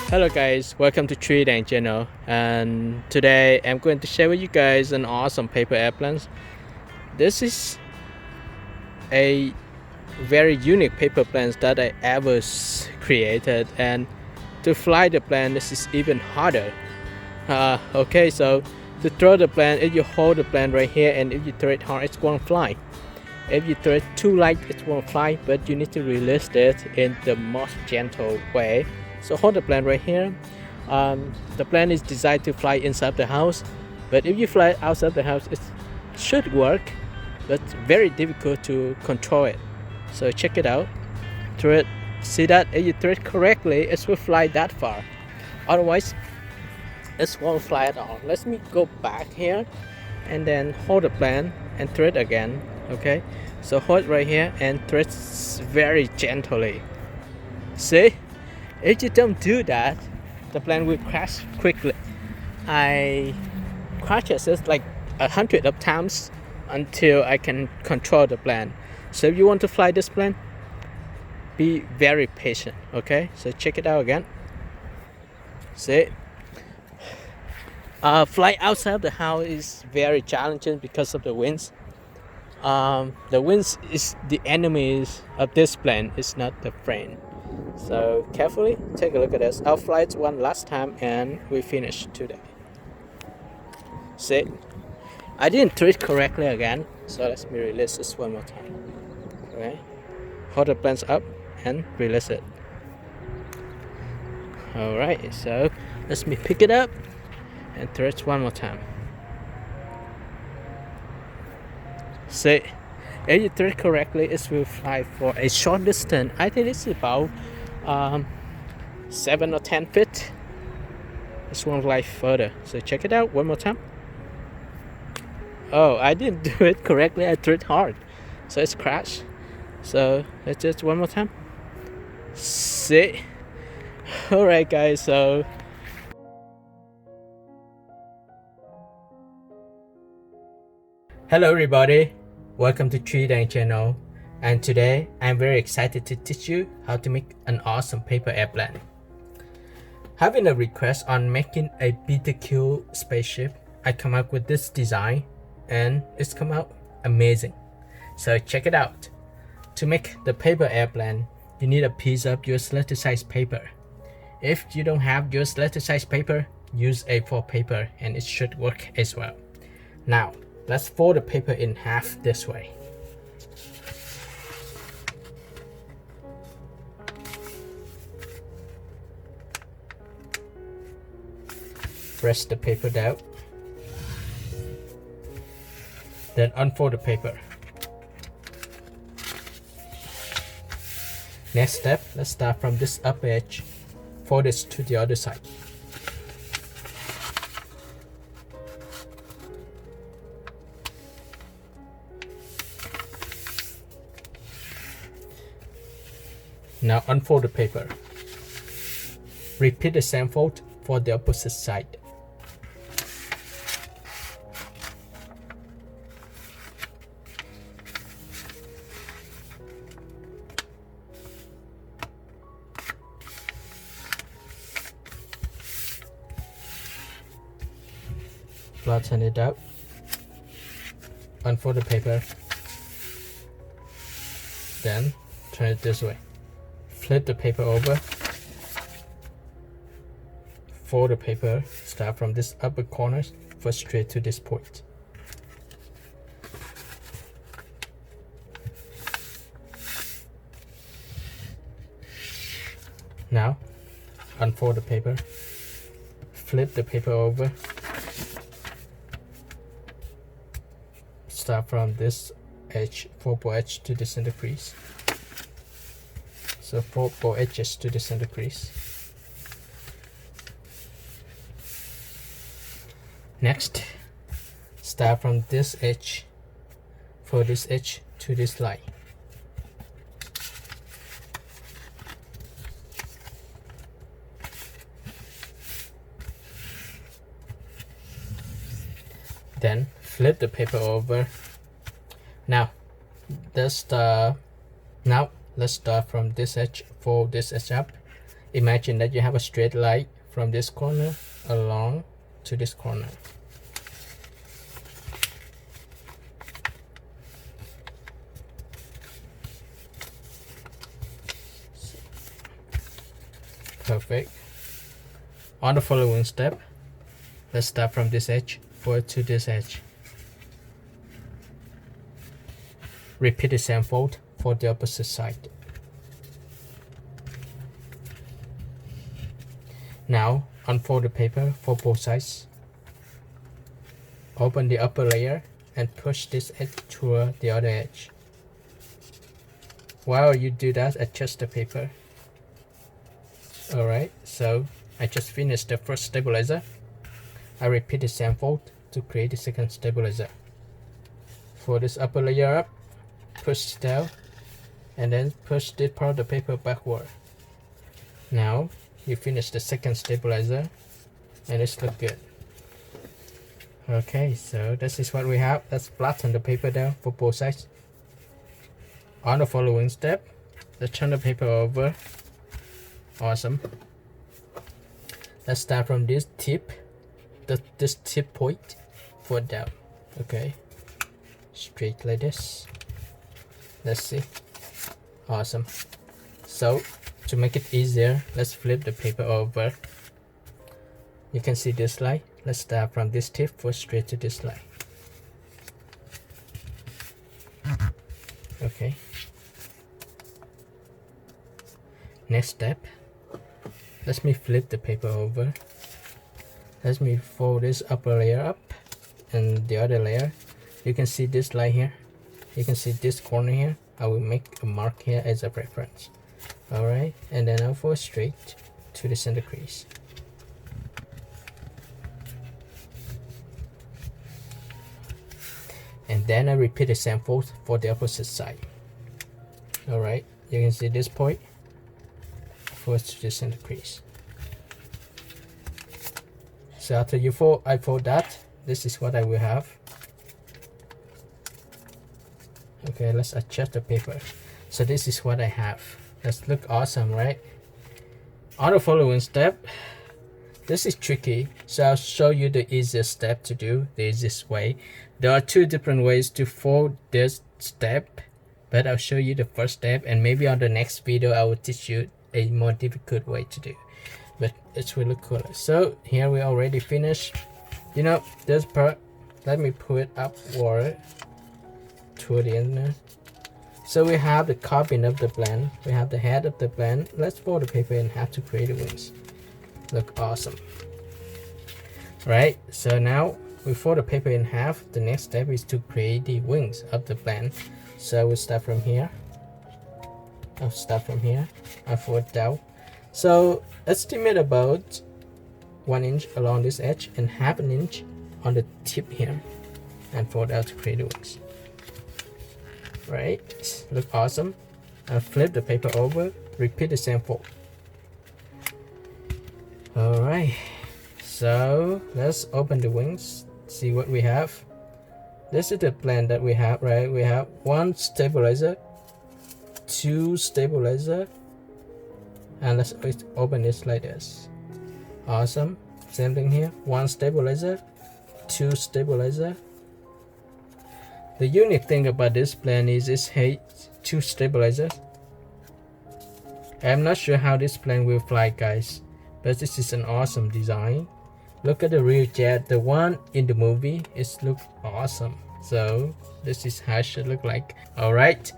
Hello guys, welcome to TriKdanG channel, and today I'm going to share with you guys an awesome paper airplanes. This is a very unique paper planes that I ever created, and to fly the plane this is even harder. Okay, so to throw the plane, if you hold the plane right here and if you throw it hard, it won't fly. If you throw it too light, it won't fly, but you need to release it in the most gentle way. So hold the plane right here. The plane is designed to fly inside the house, but if you fly outside the house, it should work, but very difficult to control it. So check it out. Throw it. See that if you throw it correctly, it will fly that far. Otherwise, it won't fly at all. Let me go back here and then hold the plane and throw it again. Okay, so hold it right here and throw it very gently. See? If you don't do that, the plane will crash quickly. I crashed it like 100 of times until I can control the plane. So if you want to fly this plane, be very patient. Okay, so check it out again. See, flying outside of the house is very challenging because of the winds. The winds is the enemies of this plane. It's not the friend. So carefully take a look at this. I'll fly it one last time and we finish today. See, I didn't throw it correctly again, so let me release this one more time. Okay, hold the planes up and release it. Alright, so let me pick it up and throw it one more time. See, if you throw it correctly, it will fly for a short distance. I think it's about 7 or 10 feet. This won't fly further. So check it out one more time. Oh, I didn't do it correctly. I threw it hard, so it's crashed. So let's just one more time. See. Alright guys, so hello everybody, welcome to TriKdanG channel, and today I'm very excited to teach you how to make an awesome paper airplane. Having a request on making a BTQ spaceship, I come up with this design and it's come out amazing. So check it out. To make the paper airplane, you need a piece of US letter size paper. If you don't have US letter size paper, use A4 paper and it should work as well. Now let's fold the paper in half this way. Press the paper down. Then unfold the paper. Next step, let's start from this upper edge. Fold this to the other side. Now unfold the paper. Repeat the same fold for the opposite side. Flatten it out. Unfold the paper. Then turn it this way. Flip the paper over. Fold the paper. Start from this upper corner, first straight to this point. Now unfold the paper. Flip the paper over. Start from this edge, focal edge to the center crease. So fold both edges to the center crease. Next, start from this edge, fold this edge to this line. Then flip the paper over. Now let's start from this edge, fold this edge up. Imagine that you have a straight line from this corner along to this corner. Perfect. On the following step, let's start from this edge, fold to this edge. Repeat the same fold for the opposite side. Now unfold the paper for both sides. Open the upper layer and push this edge toward the other edge. While you do that, adjust the paper. Alright, so I just finished the first stabilizer. I repeat the same fold to create the second stabilizer. Fold this upper layer up, push down, and then push this part of the paper backward. Now you finish the second stabilizer and it's look good. Okay, so this is what we have. Let's flatten the paper down for both sides. On the following step, let's turn the paper over. Awesome. Let's start from this tip, this tip point, fold down. Okay, straight like this. Let's see. Awesome. So to make it easier, let's flip the paper over. You can see this line. Let's start from this tip, fold straight to this line. Okay. Next step, let me flip the paper over. Let me fold this upper layer up and the other layer. You can see this line here. You can see this corner here. I will make a mark here as a reference. Alright, and then I'll fold straight to the center crease. And then I repeat the same fold for the opposite side. Alright, you can see this point. Fold to the center crease. So after I fold that, this is what I will have. Okay, let's adjust the paper. So this is what I have. Let's look awesome, right? On the following step, this is tricky, so I'll show you the easiest step to do, the easiest way. There are two different ways to fold this step, but I'll show you the first step, and maybe on the next video I will teach you a more difficult way to do. But it's really cool. So here we already finished. You know, this part, let me pull it upward toward the end. So we have the cabin of the blend, we have the head of the blend. Let's fold the paper in half to create the wings. Look awesome, right? So now we fold the paper in half. The next step is to create the wings of the blend. So we start from here. I'll start from here. I fold down. So estimate about 1 inch along this edge and half an inch on the tip here, and fold out to create the wings. Right, look awesome. I'll flip the paper over, repeat the same fold. Alright, so let's open the wings, see what we have. This is the plan that we have, right? We have 1 stabilizer, 2 stabilizer, and let's open this like this. Awesome. Same thing here, 1 stabilizer, 2 stabilizer. The unique thing about this plan is it has 2 stabilizers. I'm not sure how this plane will fly, guys, but this is an awesome design. Look at the real jet. The one in the movie is look awesome. So this is how it should look like. Alright,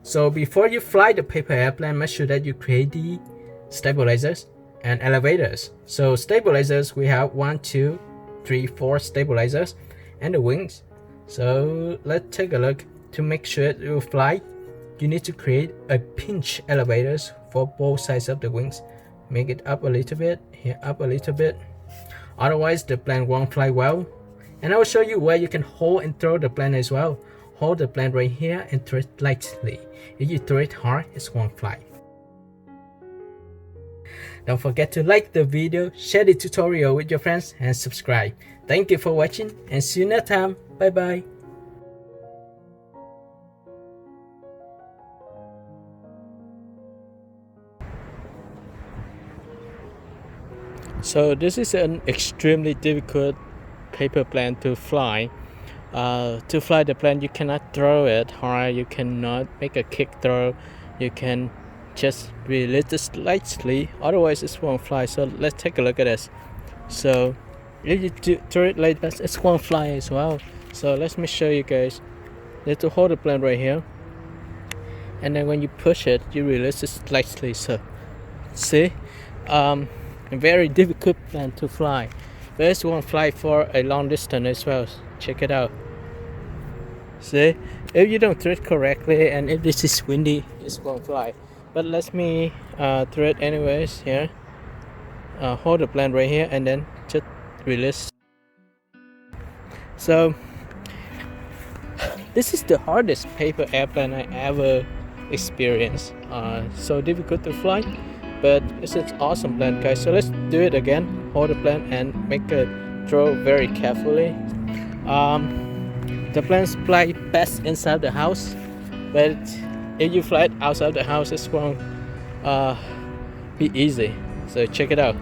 so before you fly the paper airplane, make sure that you create the stabilizers and elevators. So stabilizers, we have 1, 2, 3, 4 stabilizers, and the wings. So let's take a look to make sure it will fly. you need to create a pinch elevators for both sides of the wings. Make it up a little bit, here up a little bit. Otherwise the plane won't fly well. And I will show you where you can hold and throw the plane as well. Hold the plane right here and throw it lightly. If you throw it hard, it won't fly. Don't forget to like the video, share the tutorial with your friends, and subscribe. Thank you for watching and see you next time. Bye bye. So this is an extremely difficult paper plane to fly. To fly the plane, you cannot throw it hard, you cannot make a kick throw, you can just release it slightly, otherwise it won't fly. So let's take a look at this. So if you throw it like that, it won't fly as well. So let me show you guys. You have to hold the plane right here, and then when you push it, you release it slightly. So see, a very difficult plane to fly. This won't fly for a long distance as well. Check it out. See, if you don't throw it correctly and if this is windy, it won't fly. But let me throw it anyways here. Hold the plane right here and then just release. So this is the hardest paper airplane I ever experienced. So difficult to fly, but it's an awesome plane, guys. So let's do it again. Hold the plane and make a throw very carefully. The planes fly best inside the house, but if you fly it outside the house, it won't be easy. So check it out.